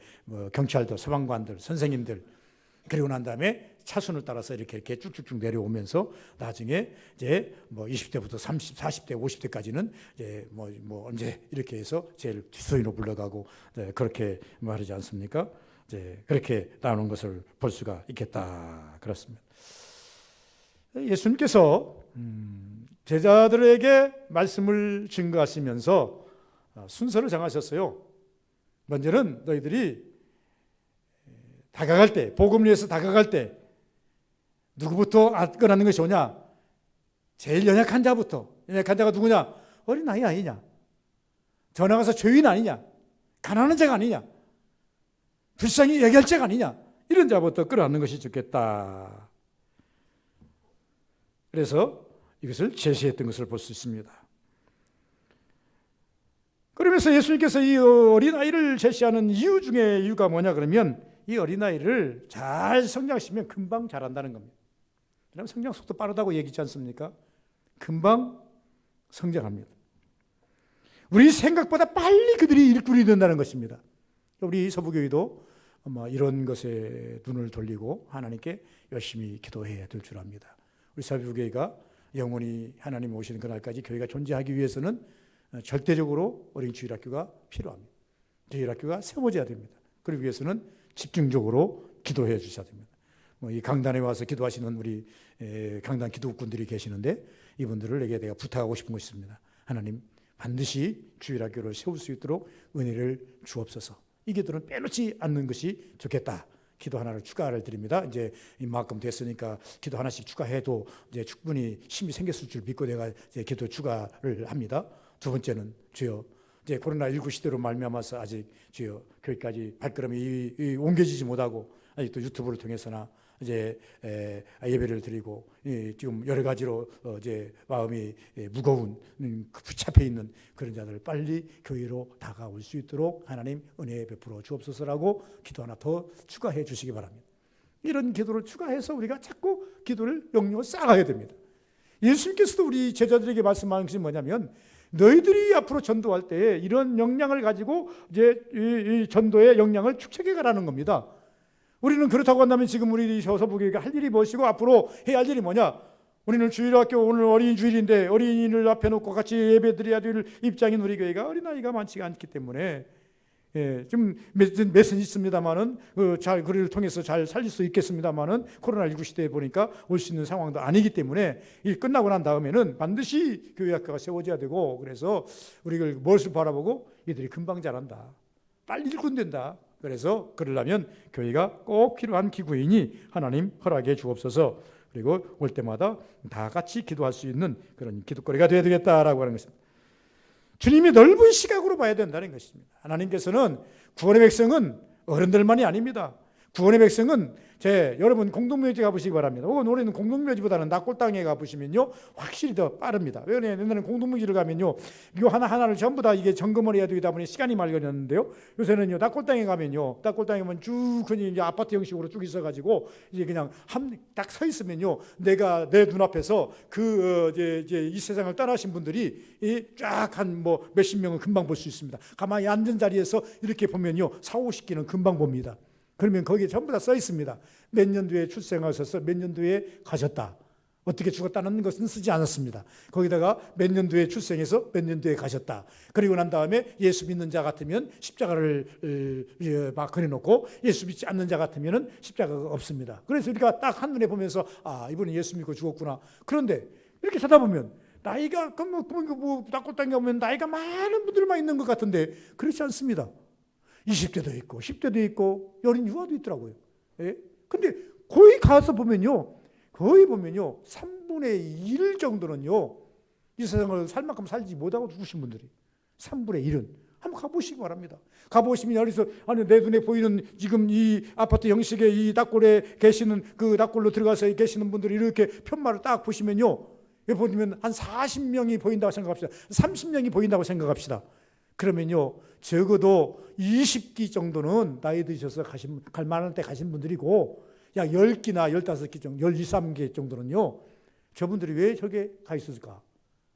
Speaker 1: 경찰들, 소방관들, 선생님들, 그리고 난 다음에 차순을 따라서 이렇게 쭉쭉쭉 내려오면서 나중에 이제 20대부터 30, 40대, 50대까지는 이제 언제 이렇게 해서 제일 뒷소리로 불러가고 그렇게 말하지 않습니까? 이제 그렇게 나오는 것을 볼 수가 있겠다. 그렇습니다. 예수님께서 제자들에게 말씀을 증거하시면서 순서를 정하셨어요. 먼저는 너희들이 다가갈 때, 복음을 위해서 다가갈 때 누구부터 꺼내는 것이 오냐? 제일 연약한 자부터. 연약한 자가 누구냐? 어린아이 아니냐? 저 나가서 죄인 아니냐? 가난한 자가 아니냐? 불쌍히 얘기할 자가 아니냐? 이런 자부터 끌어안는 것이 좋겠다. 그래서 이것을 제시했던 것을 볼 수 있습니다. 그러면서 예수님께서 이 어린아이를 제시하는 이유 중에 이유가 뭐냐 그러면 이 어린아이를 잘 성장시키면 금방 자란다는 겁니다. 그럼 성장 속도 빠르다고 얘기하지 않습니까? 금방 성장합니다. 우리 생각보다 빨리 그들이 일꾼이 된다는 것입니다. 우리 서부교회도 아마 이런 것에 눈을 돌리고 하나님께 열심히 기도해야 될 줄 압니다. 우리 서부교회가 영원히 하나님 오시는 그날까지 교회가 존재하기 위해서는 절대적으로 어린 주일학교가 필요합니다. 주일학교가 세워져야 됩니다. 그러기 위해서는 집중적으로 기도해 주셔야 됩니다. 이 강단에 와서 기도하시는 우리 강단 기도꾼들이 계시는데 이분들을 내가 부탁하고 싶은 것이 있습니다. 하나님 반드시 주일학교를 세울 수 있도록 은혜를 주옵소서. 이 기도는 빼놓지 않는 것이 좋겠다. 기도 하나를 추가를 드립니다. 이제 이만큼 됐으니까 기도 하나씩 추가해도 이제 충분히 힘이 생겼을 줄 믿고 내가 이제 기도 추가를 합니다. 두 번째는 주여, 이제 코로나19 시대로 말미암아서 아직 주여 교회까지 발걸음이 옮겨지지 못하고 아직도 유튜브를 통해서나 이제 예배를 드리고 지금 여러 가지로 이제 마음이 무거운 붙잡혀 있는 그런 자들 빨리 교회로 다가올 수 있도록 하나님 은혜 베풀어 주옵소서라고 기도 하나 더 추가해 주시기 바랍니다. 이런 기도를 추가해서 우리가 자꾸 기도를 영역을 쌓아가야 됩니다. 예수님께서도 우리 제자들에게 말씀하는 것이 뭐냐면 너희들이 앞으로 전도할 때 이런 역량을 가지고 이제 이 전도의 역량을 축적해 가라는 겁니다. 우리는 그렇다고 한다면 지금 우리 서부교회가 할 일이 무엇이고 앞으로 해야 할 일이 뭐냐? 우리는 주일학교 오늘 어린이 주일인데 어린이를 앞에 놓고 같이 예배드려야 될 입장인 우리 교회가 어린아이가 많지가 않기 때문에 좀 몇은 있습니다만은 잘 그를 통해서 잘 살릴 수 있겠습니다만은 코로나19 시대에 보니까 올 수 있는 상황도 아니기 때문에 이 끝나고 난 다음에는 반드시 교회 학교가 세워져야 되고 그래서 우리가 무엇을 바라보고 이들이 금방 자란다. 빨리 일꾼된다. 그래서 그러려면 교회가 꼭 필요한 기구이니 하나님 허락해 주옵소서. 그리고 올 때마다 다 같이 기도할 수 있는 그런 기도거리가 되어야 되겠다라고 하는 것입니다. 주님이 넓은 시각으로 봐야 된다는 것입니다. 하나님께서는 구원의 백성은 어른들만이 아닙니다. 구원의 백성은 여러분 공동묘지 가보시기 바랍니다. 혹은 올해는 공동묘지보다는 낙골당에 가보시면요 확실히 더 빠릅니다. 왜냐하면 옛날에는 공동묘지를 가면요 이거 하나하나를 전부 다 이게 점검을 해야 되다 보니 시간이 많이 걸렸는데요. 요새는요 낙골당에 가면요 낙골당에 가면 쭉 그냥 이제 아파트 형식으로 쭉 있어가지고 이제 그냥 딱 서 있으면요 내가 내 눈앞에서 이제 이 세상을 떠나신 분들이 쫙 한 몇십 명은 금방 볼 수 있습니다. 가만히 앉은 자리에서 이렇게 보면요 40, 50개는 금방 봅니다. 그러면 거기에 전부 다 써 있습니다. 몇 년도에 출생하셔서 몇 년도에 가셨다. 어떻게 죽었다는 것은 쓰지 않았습니다. 거기다가 몇 년도에 출생해서 몇 년도에 가셨다. 그리고 난 다음에 예수 믿는 자 같으면 십자가를 막 그려놓고 예수 믿지 않는 자 같으면 십자가가 없습니다. 그래서 우리가 딱 한눈에 보면서 이분은 예수 믿고 죽었구나. 그런데 이렇게 찾아보면 나이가 닦고 당겨보면 나이가 많은 분들만 있는 것 같은데 그렇지 않습니다. 20대도 있고 10대도 있고 어린 유아도 있더라고요. 예? 근데 거기 가서 보면요. 거의 보면요. 3분의 1 정도는요. 이 세상을 살 만큼 살지 못하고 죽으신 분들이 3분의 1은 한번 가보시기 바랍니다. 가보시면 여기서 내 눈에 보이는 지금 이 아파트 형식의 이 닭골에 계시는 그 닭골로 들어가서 계시는 분들이 이렇게 편마를 딱 보시면요. 여기 보면 한 40명이 보인다고 생각합시다. 30명이 보인다고 생각합시다. 그러면요. 적어도 20기 정도는 나이 드셔서 갈 만한 때 가신 분들이고 약 10기나 15기 정도, 12, 13기 정도는요. 저분들이 왜 저게 가 있을까?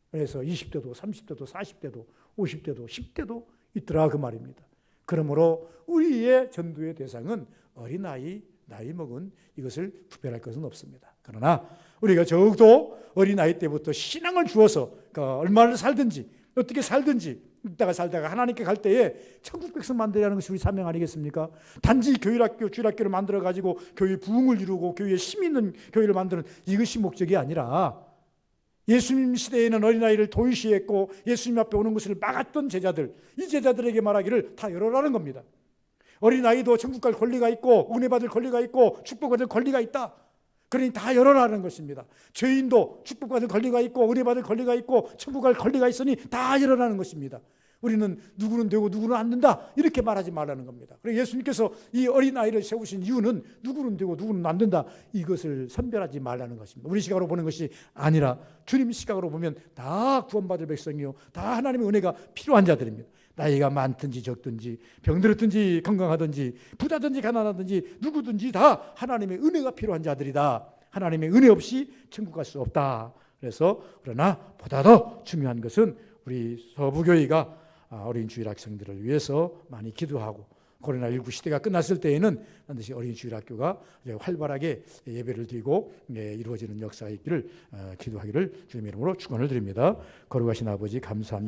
Speaker 1: 그래서 20대도 30대도 40대도 50대도 10대도 있더라 그 말입니다. 그러므로 우리의 전도의 대상은 어린아이, 나이 먹은 이것을 구별할 것은 없습니다. 그러나 우리가 적어도 어린아이 때부터 신앙을 주어서 얼마를 살든지 어떻게 살든지 있다가 살다가 하나님께 갈 때에 천국 백성 만들라는 것이 우리 사명 아니겠습니까? 단지 교회학교, 주일학교를 만들어가지고 교회 부흥을 이루고 교회에 힘 있는 교회를 만드는 이것이 목적이 아니라 예수님 시대에는 어린아이를 도외시했고 예수님 앞에 오는 것을 막았던 제자들, 이 제자들에게 말하기를 다 열어라는 겁니다. 어린아이도 천국 갈 권리가 있고 은혜 받을 권리가 있고 축복받을 권리가 있다. 그러니 다 열어라는 것입니다. 죄인도 축복받을 권리가 있고 은혜 받을 권리가 있고 천국 갈 권리가 있으니 다 열어라는 것입니다. 우리는 누구는 되고 누구는 안 된다 이렇게 말하지 말라는 겁니다. 그래서 예수님께서 이 어린아이를 세우신 이유는 누구는 되고 누구는 안 된다 이것을 선별하지 말라는 것입니다. 우리 시각으로 보는 것이 아니라 주님 시각으로 보면 다 구원받을 백성이요 다 하나님의 은혜가 필요한 자들입니다. 나이가 많든지 적든지 병들었든지 건강하든지 부자든지 가난하든지 누구든지 다 하나님의 은혜가 필요한 자들이다. 하나님의 은혜 없이 천국 갈 수 없다. 그래서 그러나 보다 더 중요한 것은 우리 서부교회가 어린 주일 학생들을 위해서 많이 기도하고 코로나19 시대가 끝났을 때에는 반드시 어린 주일 학교가 활발하게 예배를 드리고 이루어지는 역사가 있기를 기도하기를 주님의 이름으로 축원을 드립니다. 거룩하신 아버지 감사합니다.